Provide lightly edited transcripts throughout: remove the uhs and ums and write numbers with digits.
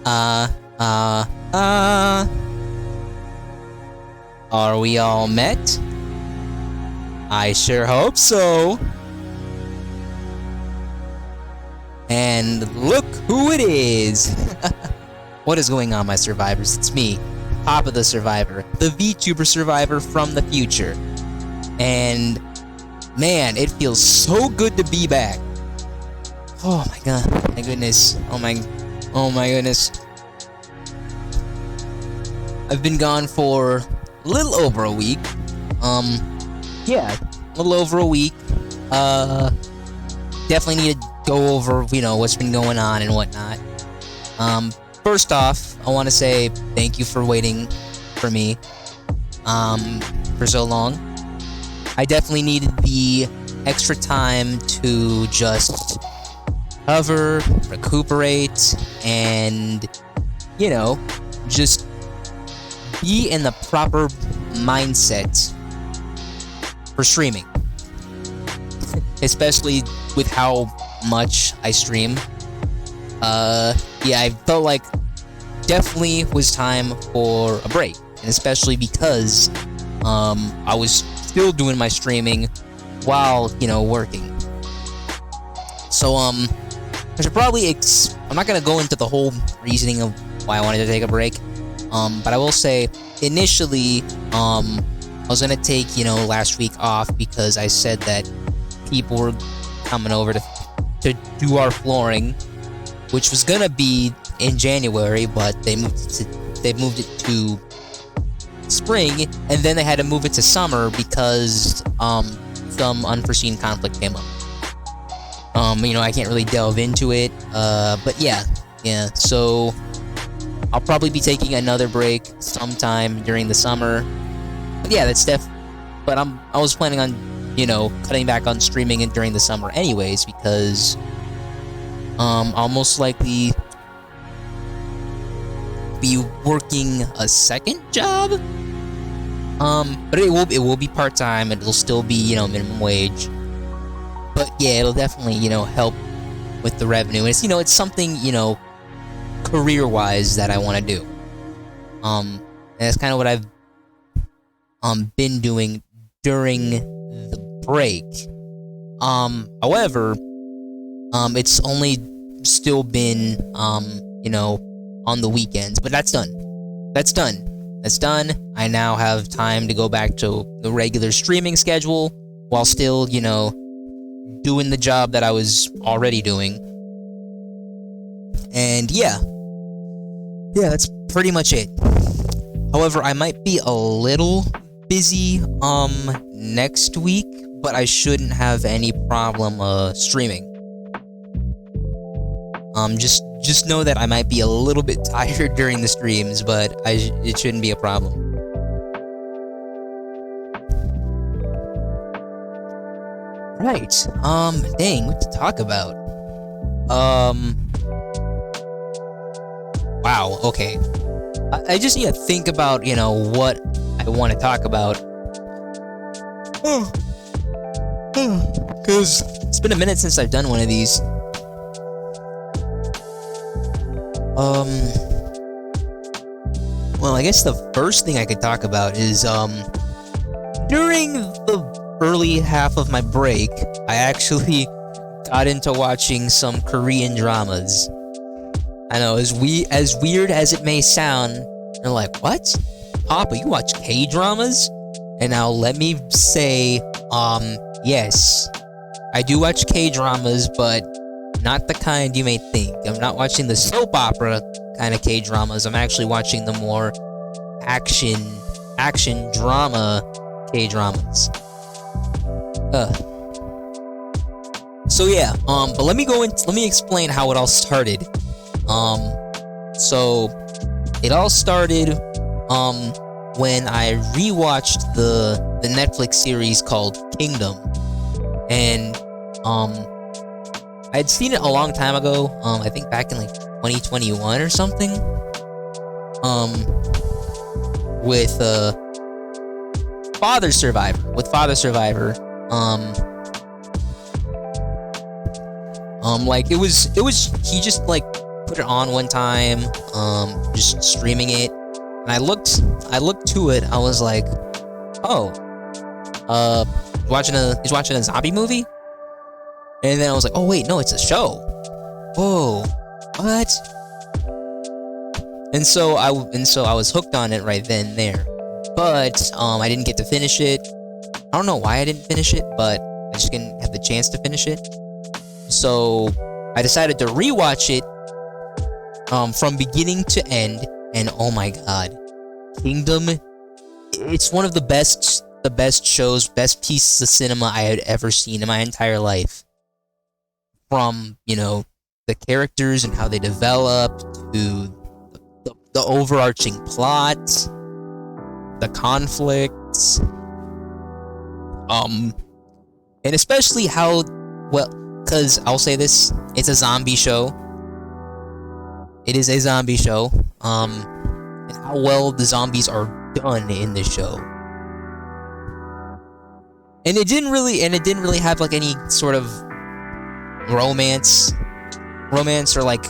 Uh, uh, uh. Are we all met? I sure hope so. And look who it is. What is going on, my survivors? It's me, Papa the Survivor, the VTuber survivor from the future. And man, it feels so good to be back. Oh my god, my goodness. Oh my goodness. I've been gone for a little over a week. Yeah, a little over a week. Definitely need to go over, what's been going on and whatnot. First off, I want to say thank you for waiting for me, for so long. I definitely needed the extra time to just recover, recuperate, and, just be in the proper mindset for streaming. Especially with how much I stream. Yeah, I felt like definitely was time for a break. And especially because I was still doing my streaming while, working. So, I should probably I'm not gonna go into the whole reasoning of why I wanted to take a break. But I will say, initially, I was gonna take, last week off because I said that people were coming over to do our flooring, which was gonna be in January, but they moved it to spring, and then they had to move it to summer because some unforeseen conflict came up. I can't really delve into it, but yeah. So I'll probably be taking another break sometime during the summer. But yeah, but I was planning on, cutting back on streaming during the summer anyways, because I'll most likely be working a second job. But it will be part-time. It'll still be, minimum wage. But yeah, it'll definitely, help with the revenue. It's, it's something, career-wise that I want to do. And that's kind of what I've been doing during the break. However, it's only still been on the weekends, but that's done. I now have time to go back to the regular streaming schedule while still, doing the job that I was already doing. And yeah, that's pretty much it. However, I might be a little busy next week, but I shouldn't have any problem streaming. Just know that I might be a little bit tired during the streams, but it shouldn't be a problem. Right. Dang, what to talk about? Wow, okay. I just need to think about, what I want to talk about. Because it's been a minute since I've done one of these. Well, I guess the first thing I could talk about is, during the early half of my break, I actually got into watching some Korean dramas. I know, as weird as it may sound, you're like, what? Papa, you watch K-dramas? And now let me say, yes, I do watch K-dramas, but not the kind you may think. I'm not watching the soap opera kind of K-dramas. I'm actually watching the more action drama K-dramas. So yeah, but let me explain how it all started. So it all started when I rewatched the Netflix series called Kingdom. And I'd seen it a long time ago, I think back in like 2021 or something. With Father Survivor. Like it was he just like put it on one time, just streaming it, and I looked to it. I was like, oh, he's watching a zombie movie, and then I was like, oh wait, no, it's a show. Whoa, what? And so I was hooked on it right then and there, but I didn't get to finish it. I don't know why I didn't finish it, but I just didn't have the chance to finish it. So I decided to rewatch it from beginning to end, and oh my god, Kingdom, it's one of the best shows, best pieces of cinema I had ever seen in my entire life. From, you know, the characters and how they developed, to the overarching plot, the conflicts, and especially how, well, because I'll say this, it's a zombie show. It is a zombie show. And how well the zombies are done in this show. And it didn't really have like any sort of romance or like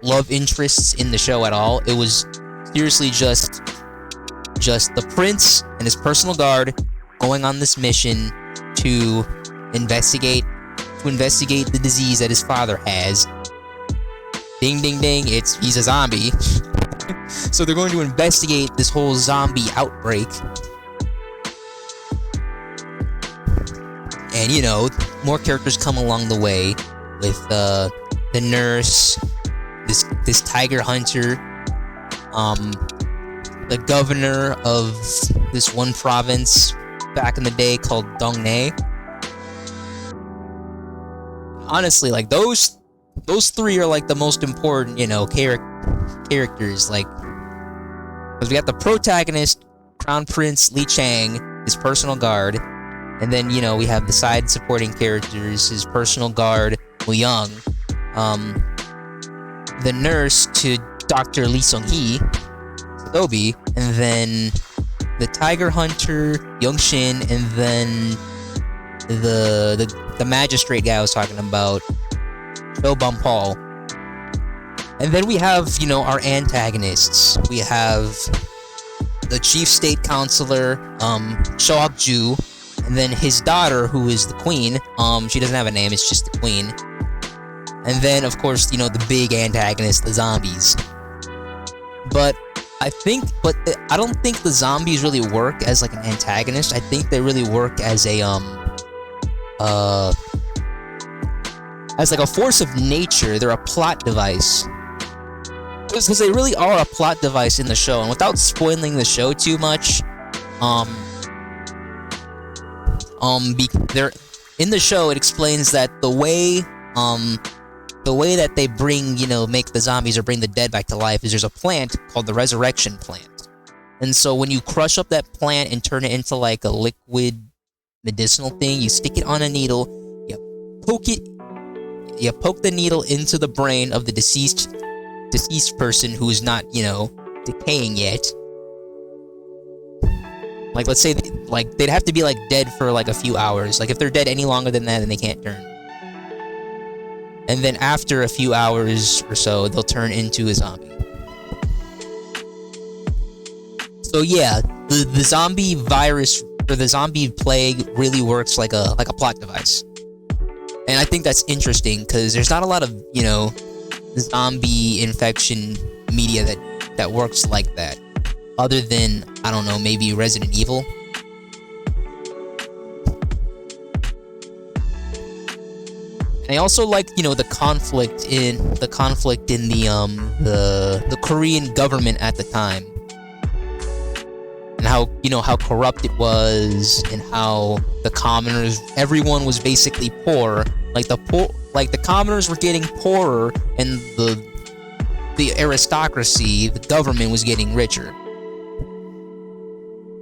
love interests in the show at all. It was seriously just the prince and his personal guard going on this mission to investigate the disease that his father has. Ding ding ding, he's a zombie. So they're going to investigate this whole zombie outbreak. And you know, more characters come along the way with the nurse, this tiger hunter, the governor of this one province back in the day called Dongnae. Honestly, like those three are like the most important, you know, characters. Like, because we got the protagonist, Crown Prince Li Chang, his personal guard, and then you know we have the side supporting characters, his personal guard, Wu Young, the nurse to Dr. Lee Sung-hee, Sobi, and then the tiger hunter, Young Shin, and then the magistrate guy I was talking about, Cho Bum Paul. And then we have, you know, our antagonists. We have the chief state counselor, Shoak Ju, and then his daughter, who is the queen. She doesn't have a name, it's just the queen. And then, of course, you know, the big antagonist, the zombies. But I don't think the zombies really work as like an antagonist. I think they really work as a as like a force of nature. They're a plot device. Because they really are a plot device in the show. And without spoiling the show too much, they're in the show, it explains that the way that they bring, you know, make the zombies or bring the dead back to life is there's a plant called the resurrection plant. And so when you crush up that plant and turn it into like a liquid medicinal thing, you stick it on a needle, you poke the needle into the brain of the deceased person who is not, you know, decaying yet. Like, let's say they'd have to be like dead for like a few hours. Like if they're dead any longer than that, then they can't turn. And then after a few hours or so, they'll turn into a zombie. So yeah, the zombie virus or the zombie plague really works like a plot device. And I think that's interesting because there's not a lot of, you know, zombie infection media that works like that. Other than, I don't know, maybe Resident Evil. And I also like, you know, the conflict in the Korean government at the time. And how, you know, how corrupt it was, and how the commoners, everyone was basically poor. Like the commoners were getting poorer, and the aristocracy, the government, was getting richer.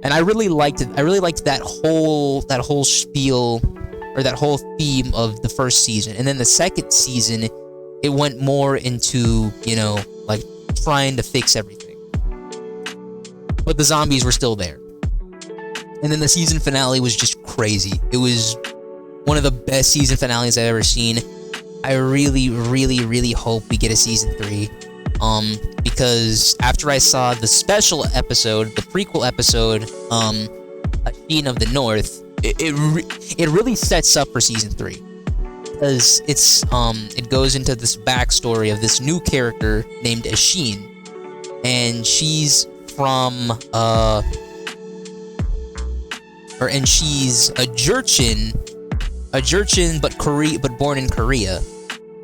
And I really liked it. I really liked that whole spiel, or that whole theme of the first season. And then the second season, it went more into, you know, like trying to fix everything. But the zombies were still there. And then the season finale was just crazy. It was one of the best season finales I've ever seen. I really, really, really hope we get a season 3. Because after I saw the special episode, the prequel episode, A Sheen of the North, it really sets up for season 3. Because it goes into this backstory of this new character named Asheen, and she's from and she's a Jurchin, but born in Korea.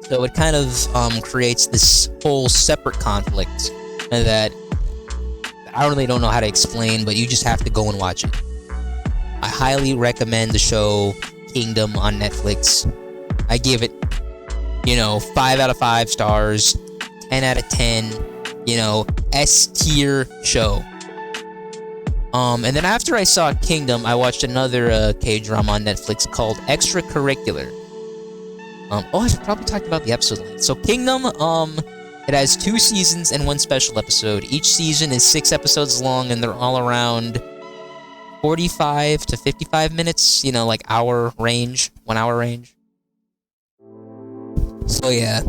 So it kind of creates this whole separate conflict that I really don't know how to explain, but you just have to go and watch it. I highly recommend the show Kingdom on Netflix. I give it, 5 out of 5 stars, 10 out of 10, S tier show. And then after I saw Kingdom, I watched another K-drama on Netflix called Extracurricular. I should probably talk about the episode length. So Kingdom, it has 2 seasons and 1 special episode. Each season is 6 episodes long, and they're all around 45 to 55 minutes, like 1 hour range. So yeah,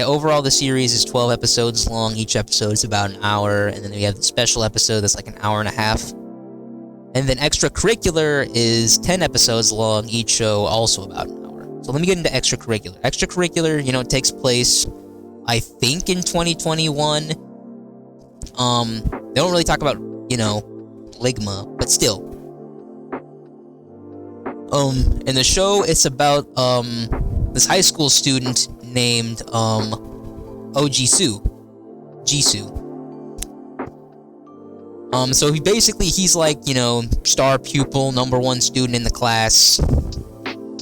overall the series is 12 episodes long. Each episode is about an hour, and then we have the special episode that's like an hour and a half. And then Extracurricular is 10 episodes long, each show also about an hour. So let me get into Extracurricular. Extracurricular, it takes place, I think, in 2021. They don't really talk about, Ligma, but still. In the show, it's about, this high school student named, Jisoo. So he's like, star pupil, #1 student in the class.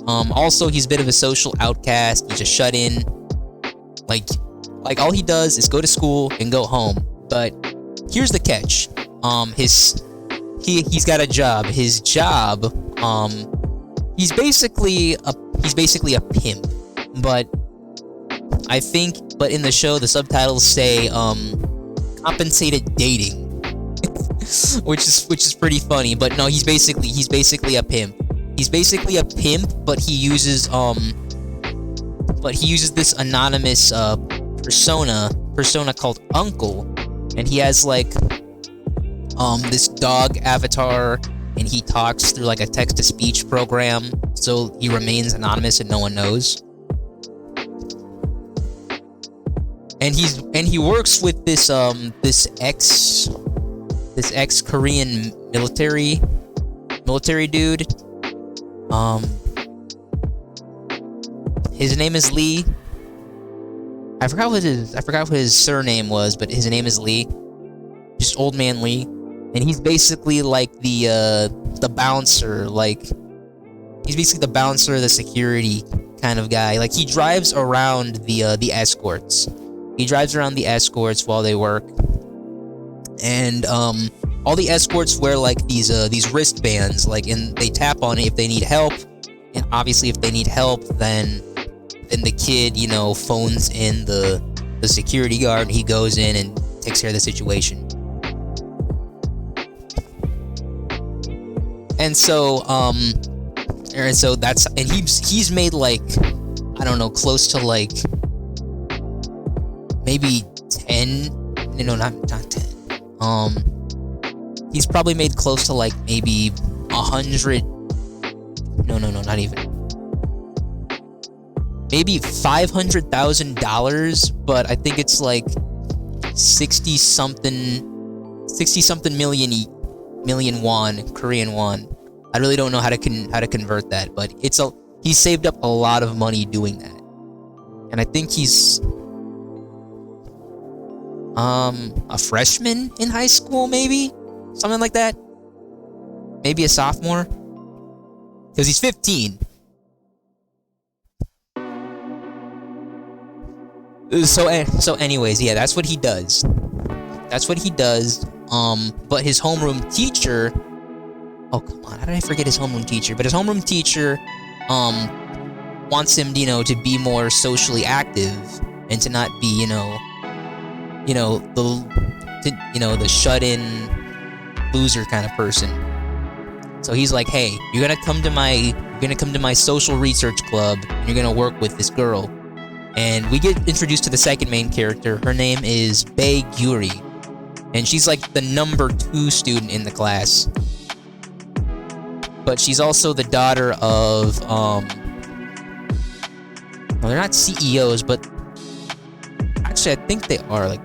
Also, he's a bit of a social outcast. He's a shut-in. Like all he does is go to school and go home. But here's the catch. He's got a job. His job, he's basically a pimp. But in the show, the subtitles say, compensated dating. which is pretty funny. But no, he's basically a pimp. He's basically a pimp, but he uses this anonymous persona called Uncle, and he has like this dog avatar, and he talks through like a text-to-speech program, so he remains anonymous and no one knows. And he works with this ex-Korean military dude. His name is Lee. I forgot what his surname was, but his name is Lee. Just Old Man Lee. And he's basically like the bouncer, he's basically the bouncer, the security kind of guy. Like, he drives around the escorts. He drives around the escorts while they work. And all the escorts wear like these wristbands, and they tap on it if they need help. And obviously, if they need help, then the kid, phones in the security guard. And he goes in and takes care of the situation. And so he's made close to maybe 10. No, not 10. He's probably made close to maybe 100. No, not even. Maybe $500,000, but I think it's 60 something million won, Korean won. I really don't know how to convert that, but he saved up a lot of money doing that. And I think he's a freshman in high school, maybe? Something like that. Maybe a sophomore. Because he's 15. So anyways, yeah, that's what he does. But his homeroom teacher... Oh, come on, how did I forget his homeroom teacher? But his homeroom teacher, wants him, to be more socially active and to not be, the shut-in loser kind of person. So he's like, hey, you're gonna come to my gonna come to my social research club, and you're gonna work with this girl. And we get introduced to the second main character. Her name is Bae Gyuri, and she's like the number 2 student in the class. But she's also the daughter of, well, they're not CEOs, but actually I think they are. Like,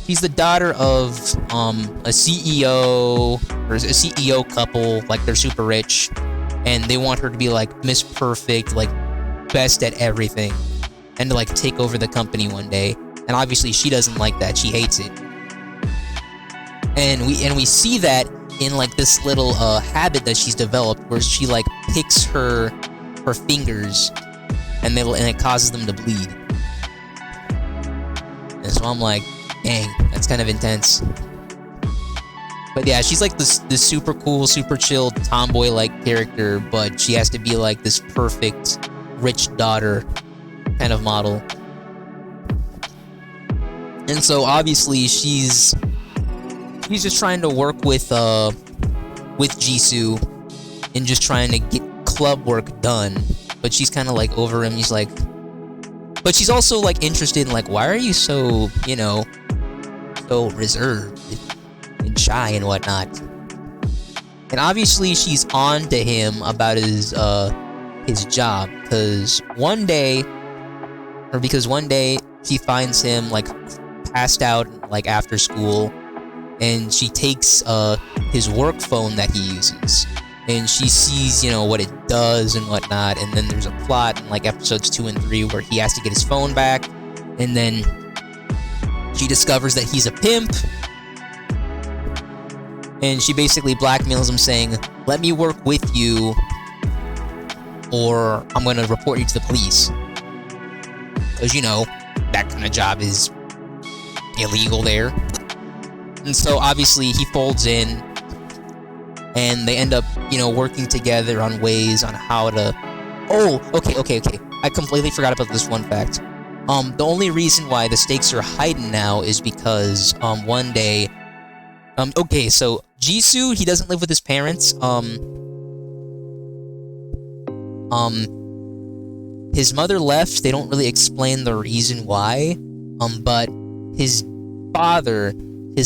she's the daughter of a CEO, or a CEO couple, like they're super rich, and they want her to be like Miss Perfect, like best at everything, and to like take over the company one day. And obviously she doesn't like that, she hates it. And we see that in like this little habit that she's developed, where she like picks her fingers, and it causes them to bleed. And so I'm like, dang, that's kind of intense. But yeah, she's like this super cool, super chill, tomboy-like character, but she has to be like this perfect, rich daughter kind of model. And so obviously she's just trying to work with Jisoo and just trying to get club work done. But she's kind of like over him. He's like, but she's also like interested in like, why are you so, you know, so reserved and shy and whatnot. And obviously she's on to him about his job, because one day she finds him like passed out like after school, and she takes his work phone that he uses, and she sees, you know, what it does and whatnot. And then there's a plot in like episodes 2 and 3 where he has to get his phone back, and then she discovers that he's a pimp, and she basically blackmails him, saying, let me work with you or I'm gonna report you to the police. Because, you know, that kind of job is illegal there. And so obviously he folds in, and they end up, you know, working together on ways on how to... Oh, okay. I completely forgot about this one fact. The only reason why the stakes are heightened now is because, one day... okay, so Jisoo, he doesn't live with his parents. His mother left. They don't really explain the reason why. But his father, he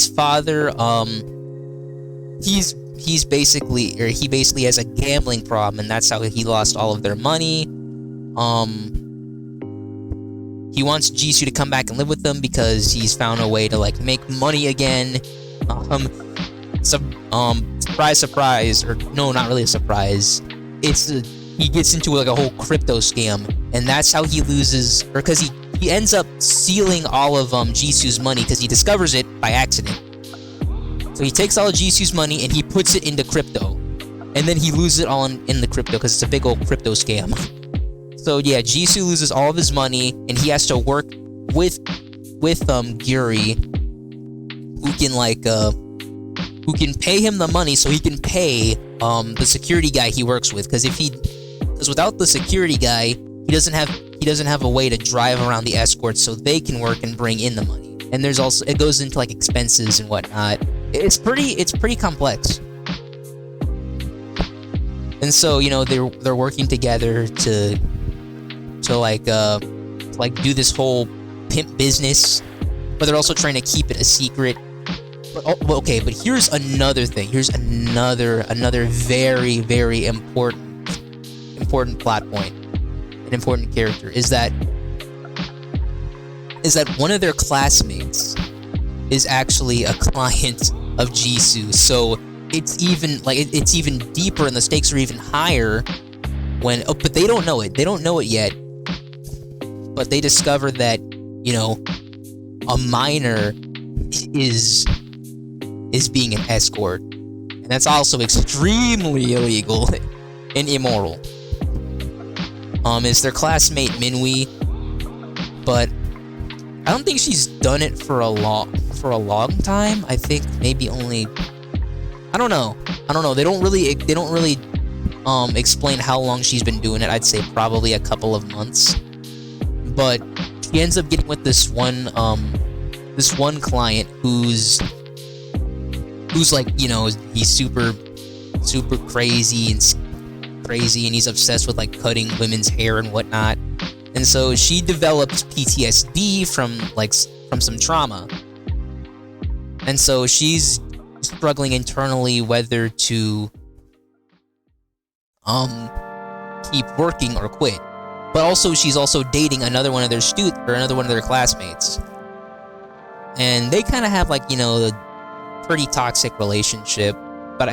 basically has a gambling problem, and that's how he lost all of their money. He wants Jisoo to come back and live with them because he's found a way to like make money again. Surprise, or no, not really a surprise. He gets into like a whole crypto scam, and that's how he loses, or because he ends up stealing all of Jisoo's money because he discovers it by accident. So he takes all of Jisoo's money and he puts it into crypto, and then he loses it all in the crypto because it's a big old crypto scam. So yeah, Jisoo loses all of his money, and he has to work with Gyuri, who can pay him the money so he can pay the security guy he works with. Because without the security guy, he doesn't have a way to drive around the escorts so they can work and bring in the money. And there's also, it goes into like expenses and whatnot. It's pretty complex. And so, you know, they're working together to do this whole pimp business, but they're also trying to keep it a secret. But here's another thing. Here's another very, very important plot point. An important character is that one of their classmates is actually a client of Jisoo. So it's even deeper, and the stakes are even higher but they don't know it. They don't know it yet. But they discover that, you know, a minor is being an escort, and that's also extremely illegal and immoral. It's their classmate Minwi, but I don't think she's done it for a long time. I think maybe only, I don't know. They don't really explain how long she's been doing it. I'd say probably a couple of months. But she ends up getting with this one client who's like, you know, he's super crazy and crazy, and he's obsessed with like cutting women's hair and whatnot. And so she develops PTSD from some trauma. And so she's struggling internally whether to keep working or quit. But also she's also dating another one of their classmates. And they kind of have like, a pretty toxic relationship. But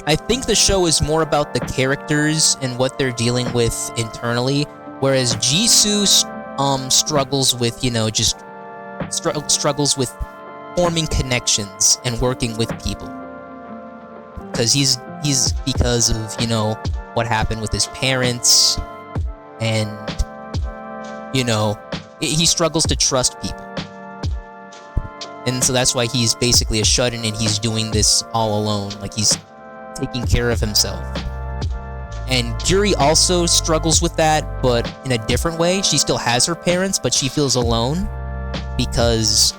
I think the show is more about the characters and what they're dealing with internally, whereas Jisoo struggles with, struggles with forming connections and working with people. Because because of, what happened with his parents, and, he struggles to trust people. And so that's why he's basically a shut-in, and he's doing this all alone. Like, he's taking care of himself. And Yuri also struggles with that, but in a different way. She still has her parents, but she feels alone because,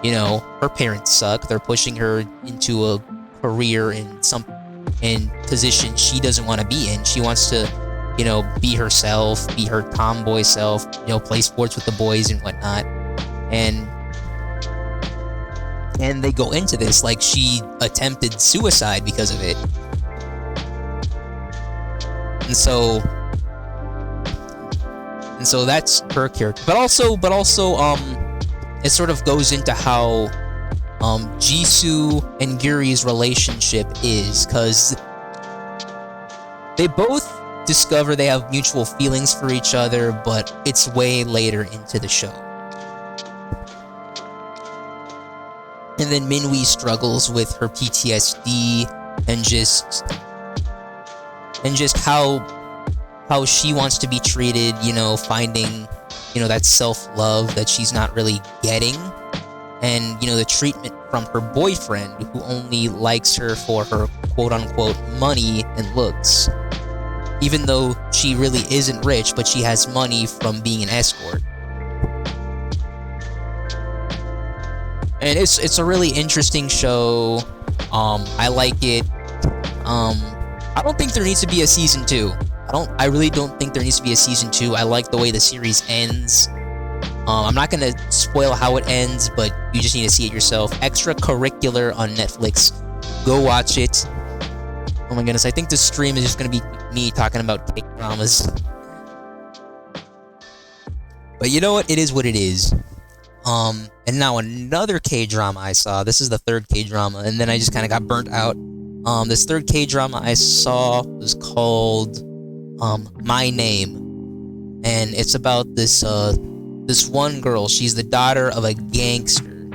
her parents suck. They're pushing her into a career in position she doesn't want to be in. She wants to, be herself, be her tomboy self, play sports with the boys and whatnot. And they go into this like she attempted suicide because of it. And so that's her character. But also, it sort of goes into how Jisoo and Yuri's relationship is, because they both discover they have mutual feelings for each other, but it's way later into the show. And then Minwi struggles with her PTSD and just how she wants to be treated, finding, that self-love that she's not really getting. And, the treatment from her boyfriend, who only likes her for her quote-unquote money and looks. Even though she really isn't rich, but she has money from being an escort. And it's a really interesting show. I like it. I don't think there needs to be a season 2. I really don't think there needs to be a season 2. I like the way the series ends. I'm not gonna spoil how it ends, but you just need to see it yourself. Extracurricular on Netflix. Go watch it. Oh my goodness, I think this stream is just gonna be me talking about K-dramas. But you know what? It is what it is. And now another K-drama I saw. This is the third K-drama, and then I just kind of got burnt out. This third K-drama I saw was called My Name, and it's about this one girl. She's the daughter of a gangster.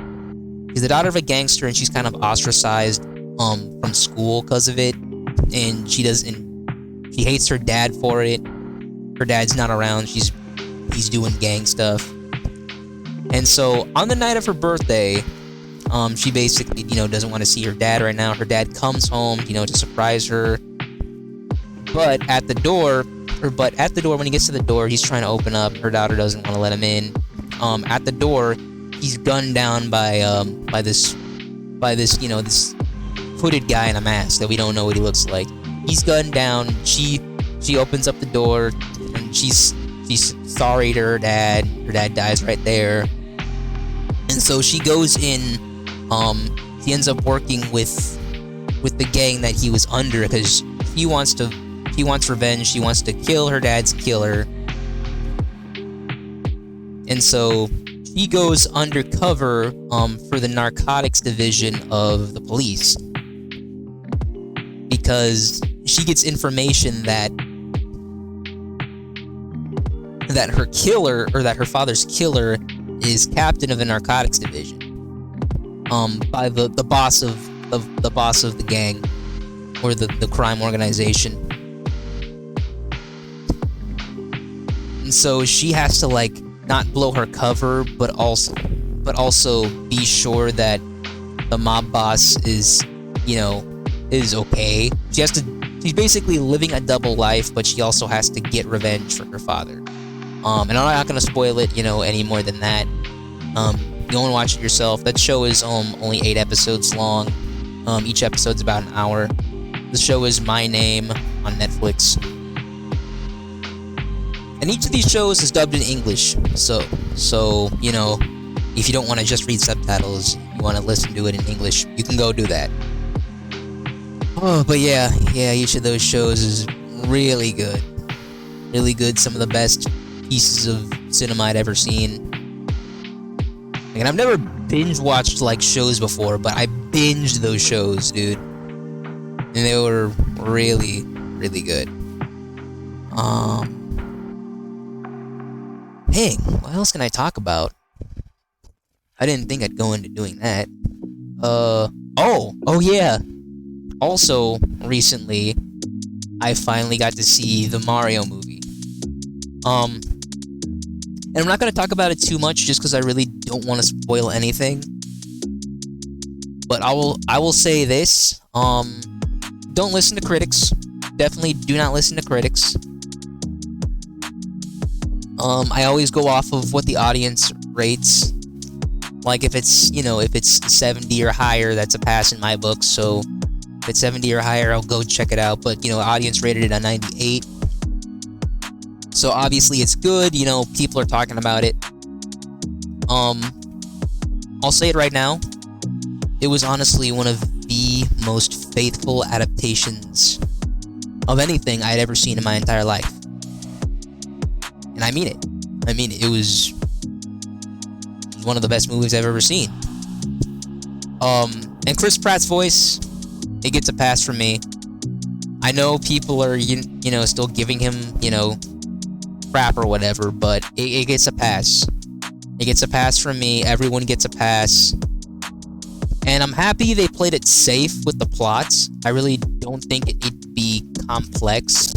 She's the daughter of a gangster, and she's kind of ostracized from school because of it, and she hates her dad for it. Her dad's not around. He's doing gang stuff. And so on the night of her birthday, she basically, doesn't want to see her dad right now. Her dad comes home, to surprise her. But at the door, when he gets to the door, he's trying to open up. Her daughter doesn't want to let him in. At the door, he's gunned down by this this hooded guy in a mask that we don't know what he looks like. He's gunned down. She opens up the door, and she's sorry to her dad. Her dad dies right there. And so she goes in. She ends up working with the gang that he was under, because he wants revenge. He wants to kill her dad's killer. And so she goes undercover for the narcotics division of the police, because she gets information that her killer, or that her father's killer, is captain of the narcotics division, by the boss of the gang, or the crime organization. And so she has to not blow her cover, but also be sure that the mob boss is okay. She's basically living a double life, but she also has to get revenge for her father. And I'm not gonna spoil it, any more than that. Go and watch it yourself. That show is only 8 episodes long. Each episode's about an hour. The show is My Name on Netflix. And each of these shows is dubbed in English. So you know, if you don't want to just read subtitles, you want to listen to it in English, you can go do that. Oh, but yeah, each of those shows is really good. Really good. Some of the best pieces of cinema I'd ever seen. And I've never binge watched like shows before, but I binged those shows, dude. And they were really, really good. Dang, what else can I talk about? I didn't think I'd go into doing that. Oh yeah. Also, recently, I finally got to see the Mario movie. And I'm not gonna talk about it too much just because I really don't want to spoil anything. But I will say this, don't listen to critics. Definitely do not listen to critics. I always go off of what the audience rates. Like if it's 70 or higher, that's a pass in my book. So if it's 70 or higher, I'll go check it out. But audience rated it a 98. So obviously it's good, people are talking about it. I'll say it right now. It was honestly one of the most faithful adaptations of anything I'd ever seen in my entire life. And I mean it. It was one of the best movies I've ever seen. And Chris Pratt's voice, it gets a pass from me. I know people are, still giving him, crap or whatever, but it gets a pass. It gets a pass from me. Everyone gets a pass. And I'm happy they played it safe with the plots. I really don't think it needs to be complex.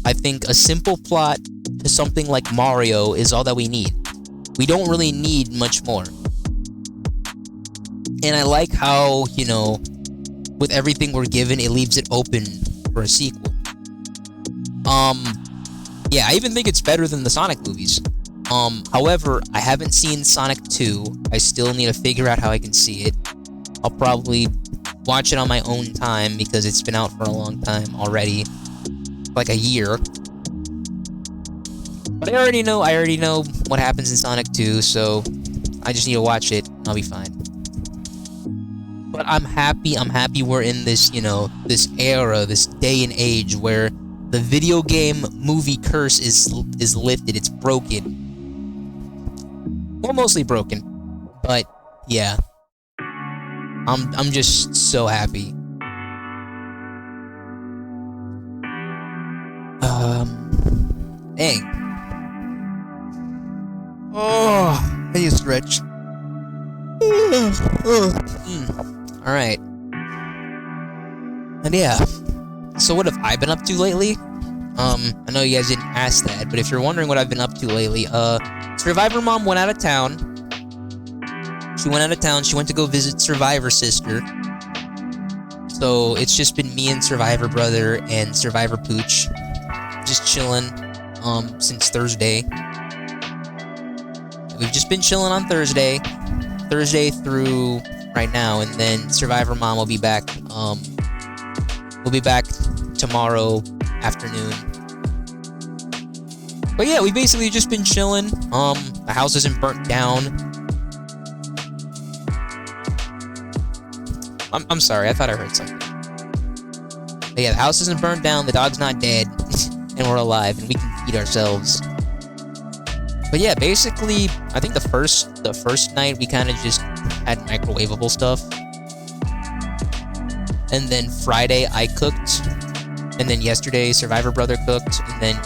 I think a simple plot to something like Mario is all that we need. We don't really need much more. And I like how, with everything we're given, it leaves it open for a sequel. Yeah, I even think it's better than the Sonic movies. However, I haven't seen Sonic 2. I still need to figure out how I can see it. I'll probably watch it on my own time because it's been out for a long time already. Like a year. But I already know what happens in Sonic 2, so I just need to watch it and I'll be fine. But I'm happy we're in this, this era, this day and age where the video game movie curse is lifted. It's broken. Well, mostly broken. But yeah. I'm just so happy. Dang. Oh, I need to stretch. Alright. And yeah. So what have I been up to lately? I know you guys didn't ask that, but if you're wondering what I've been up to lately, Survivor Mom went out of town. She went to go visit Survivor Sister. So it's just been me and Survivor Brother and Survivor Pooch. Just chilling, since Thursday. We've just been chilling on Thursday through right now, and then Survivor Mom will be back, we'll be back tomorrow afternoon. But yeah, we basically just been chilling. The house isn't burnt down. I'm sorry, I thought I heard something. But yeah, the house isn't burnt down, the dog's not dead, and we're alive, and we can feed ourselves. But yeah, basically, I think the first night we kind of just had microwavable stuff. And then Friday I cooked. And then yesterday Survivor Brother cooked. And then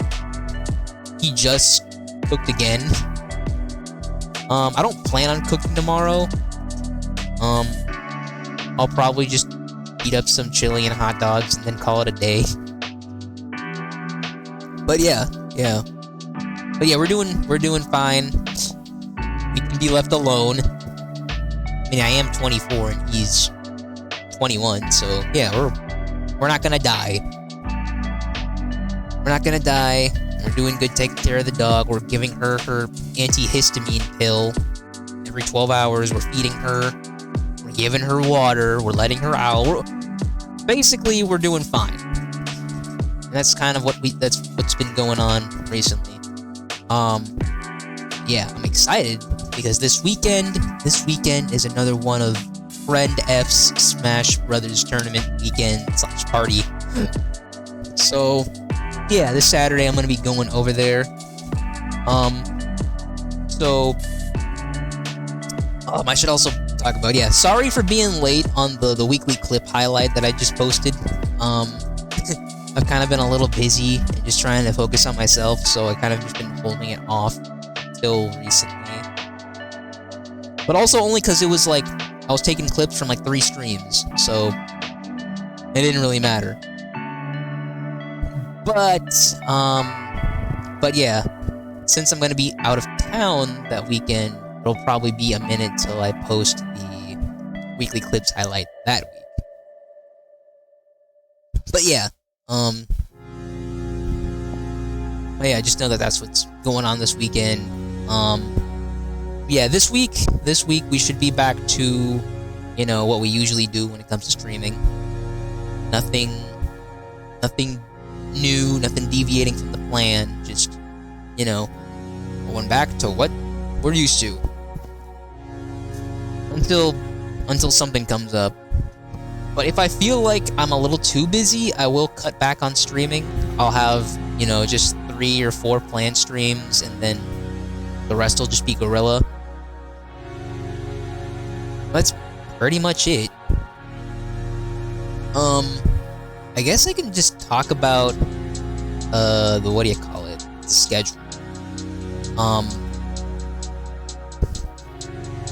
he just cooked again. I don't plan on cooking tomorrow. I'll probably just eat up some chili and hot dogs and then call it a day. But yeah. But yeah, we're doing fine. We can be left alone. I mean, I am 24 and he's 21, so yeah, we're not gonna die. We're not gonna die. We're doing good taking care of the dog. We're giving her antihistamine pill every 12 hours. We're feeding her. We're giving her water. We're letting her out. basically, we're doing fine. And that's kind of that's what's been going on recently. Yeah, I'm excited because this weekend is another one of Friend F's Smash Brothers tournament weekend / party. So, yeah, this Saturday I'm gonna be going over there. I should also talk about, sorry for being late on the weekly clip highlight that I just posted. I've kind of been a little busy and just trying to focus on myself, so I kind of just been holding it off till recently. But also only because it was like, I was taking clips from like 3 streams, so it didn't really matter. But yeah, since I'm going to be out of town that weekend, it'll probably be a minute till I post the weekly clips highlight that week. But yeah, just know that that's what's going on this weekend. This week we should be back to, what we usually do when it comes to streaming. Nothing new, nothing deviating from the plan, just, going back to what we're used to. Until something comes up. But if I feel like I'm a little too busy, I will cut back on streaming. I'll have, just 3 or 4 planned streams, and then the rest will just be guerrilla. That's pretty much it. I guess I can just talk about the schedule.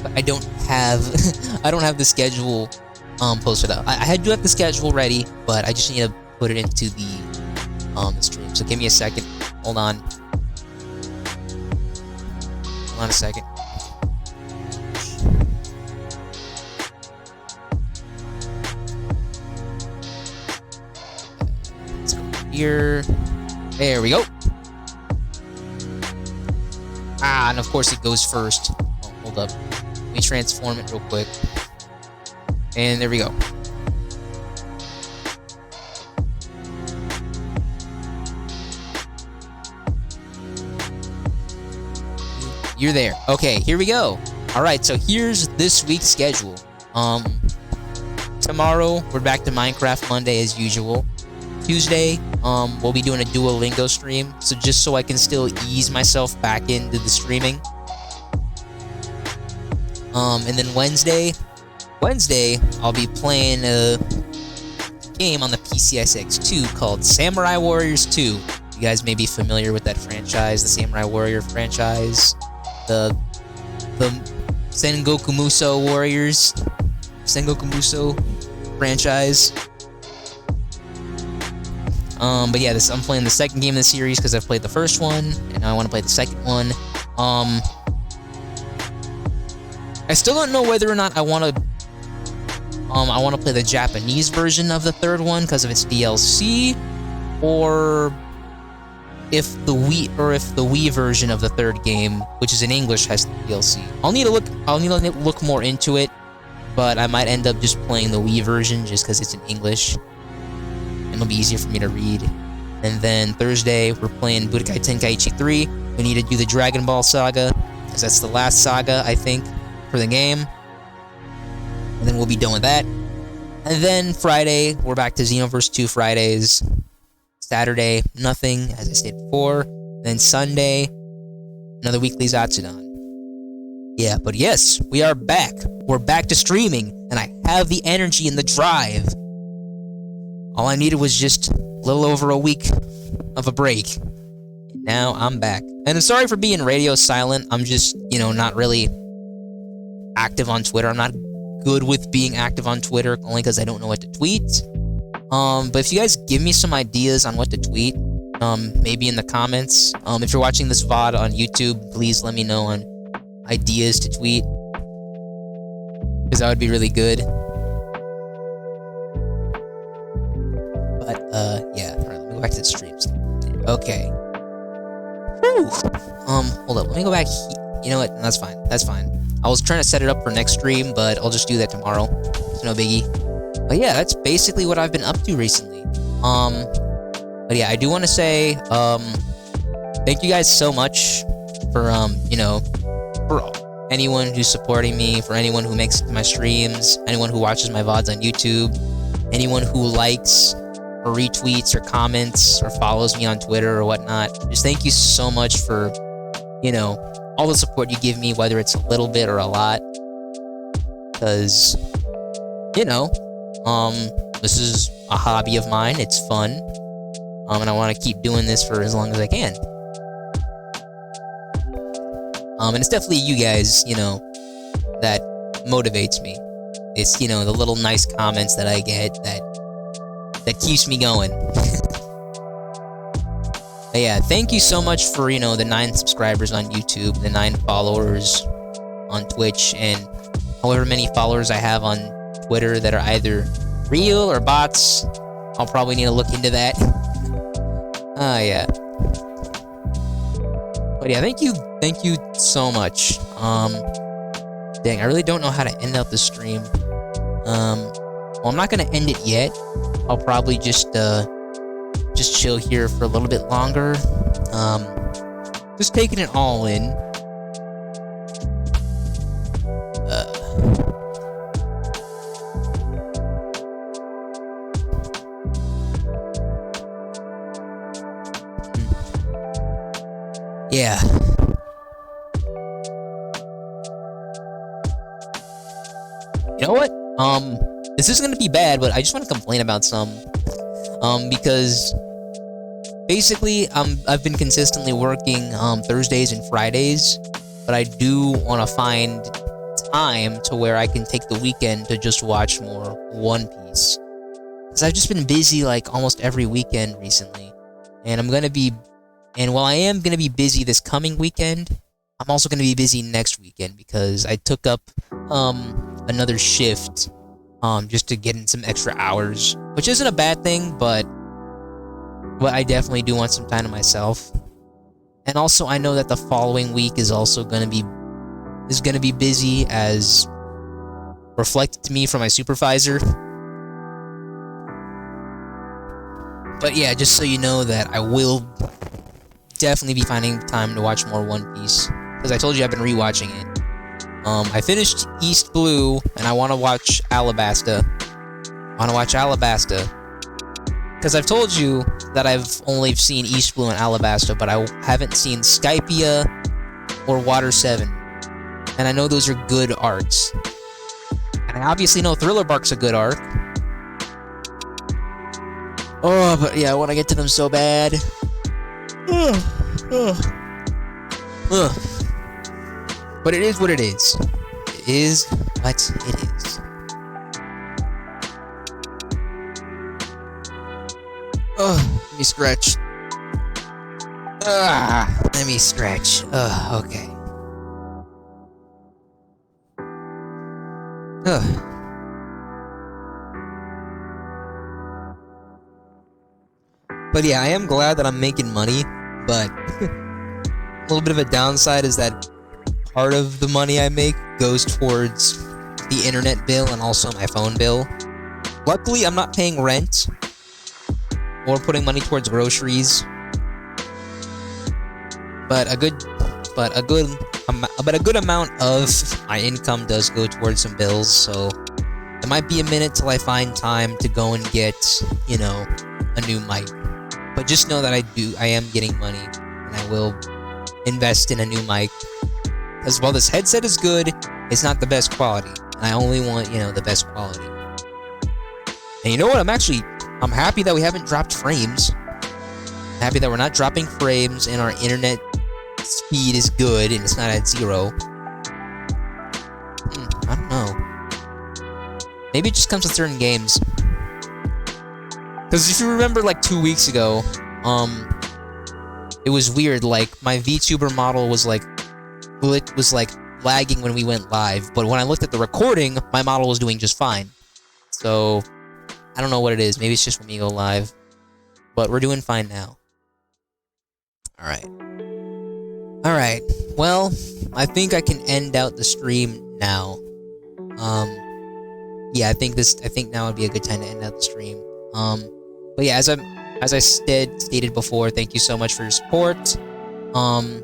But I don't have the schedule posted up. I do have the schedule ready, but I just need to put it into the stream. So give me a second. Hold on a second. Let's go here. There we go. And of course it goes first. Oh, hold up. Let me transform it real quick. And there we go. You're there. Okay, here we go. Alright, so here's this week's schedule. Tomorrow, we're back to Minecraft Monday as usual. Tuesday, we'll be doing a Duolingo stream, so just so I can still ease myself back into the streaming. And then Wednesday, I'll be playing a game on the PCSX2 called Samurai Warriors 2. You guys may be familiar with that franchise, the Samurai Warrior franchise. The Sengoku Musou Warriors. Sengoku Musou franchise. But yeah, I'm playing the second game of the series because I've played the first one, and now I want to play the second one. I still don't know whether or not I want to play the Japanese version of the third one because of its DLC, or if the Wii version of the third game, which is in English, has the DLC. I'll need to look more into it, but I might end up just playing the Wii version just because it's in English. It'll be easier for me to read. And then Thursday, we're playing Budokai Tenkaichi 3. We need to do the Dragon Ball Saga, because that's the last saga, I think, for the game. And then we'll be done with that. And then Friday, we're back to Xenoverse 2 Fridays. Saturday, nothing, as I stated before. Then Sunday, another weekly Zatsudan. Yeah, but yes, we are back. We're back to streaming, and I have the energy and the drive. All I needed was just a little over a week of a break. And now I'm back. And I'm sorry for being radio silent. I'm just, not really active on Twitter. I'm not good with being active on Twitter, only because I don't know what to tweet. But if you guys give me some ideas on what to tweet, maybe in the comments. If you're watching this VOD on YouTube, please let me know on ideas to tweet, because that would be really good. But, yeah. Alright, let me go back to the streams. Okay. Whew. Hold up. Let me go back. You know what? That's fine. That's fine. I was trying to set it up for next stream, but I'll just do that tomorrow. It's no biggie. But yeah, that's basically what I've been up to recently. But yeah, I do want to say, thank you guys so much for, for anyone who's supporting me, for anyone who makes it to my streams, anyone who watches my VODs on YouTube, anyone who likes or retweets or comments or follows me on Twitter or whatnot. Just thank you so much for, all the support you give me, whether it's a little bit or a lot. Because, this is a hobby of mine. It's fun. And I want to keep doing this for as long as I can. And it's definitely you guys, that motivates me. It's, the little nice comments that I get that keeps me going. But yeah, thank you so much for, the 9 subscribers on YouTube, the 9 followers on Twitch, and however many followers I have on Twitter that are either real or bots. I'll probably need to look into that. Yeah. But yeah, thank you so much. Dang, I really don't know how to end out the stream. Well, I'm not gonna end it yet. I'll probably just chill here for a little bit longer. Just taking it all in. Yeah. You know what? This is gonna be bad, but I just want to complain about some. Because basically, I've been consistently working Thursdays and Fridays, but I do want to find time to where I can take the weekend to just watch more One Piece. Because I've just been busy like almost every weekend recently, and while I am gonna be busy this coming weekend, I'm also gonna be busy next weekend because I took up another shift just to get in some extra hours, which isn't a bad thing, but I definitely do want some time to myself. And also, I know that the following week is also gonna be busy, as reflected to me from my supervisor. But yeah, just so you know that I will definitely be finding time to watch more One Piece, because I told you I've been rewatching it. I finished East Blue, and I want to watch Alabasta. Because I've told you that I've only seen East Blue and Alabasta, but I haven't seen Skypia or Water 7. And I know those are good arcs. And I obviously know Thriller Bark's a good arc. Oh, but yeah, I want to get to them so bad. But it is what it is. It is what it is. Let me stretch. Let me stretch. Okay. But yeah, I am glad that I'm making money, but a little bit of a downside is that part of the money I make goes towards the internet bill and also my phone bill. Luckily, I'm not paying rent or putting money towards groceries, but a good amount of my income does go towards some bills. So it might be a minute till I find time to go and get, a new mic. But just know that I am getting money, and I will invest in a new mic. Because while this headset is good, it's not the best quality. And I only want, the best quality. And you know what? I'm happy that we haven't dropped frames. I'm happy that we're not dropping frames and our internet speed is good and it's not at 0. I don't know. Maybe it just comes with certain games. Because if you remember, like 2 weeks ago, it was weird. Like my VTuber model was like lagging when we went live, but when I looked at the recording, my model was doing just fine. So I don't know what it is. Maybe it's just when we go live, but we're doing fine now. All right. Well, I think I can end out the stream now. yeah, I think now would be a good time to end out the stream. But yeah, as I stated before, thank you so much for your support. Um,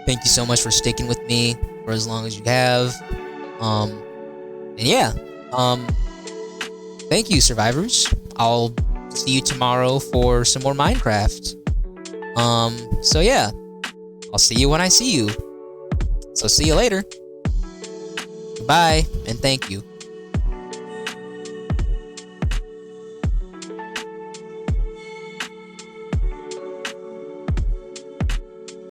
Thank you so much for sticking with me for as long as you have. Um, and yeah, um, thank you, survivors. I'll see you tomorrow for some more Minecraft. So yeah, I'll see you when I see you. So see you later. Bye, and thank you.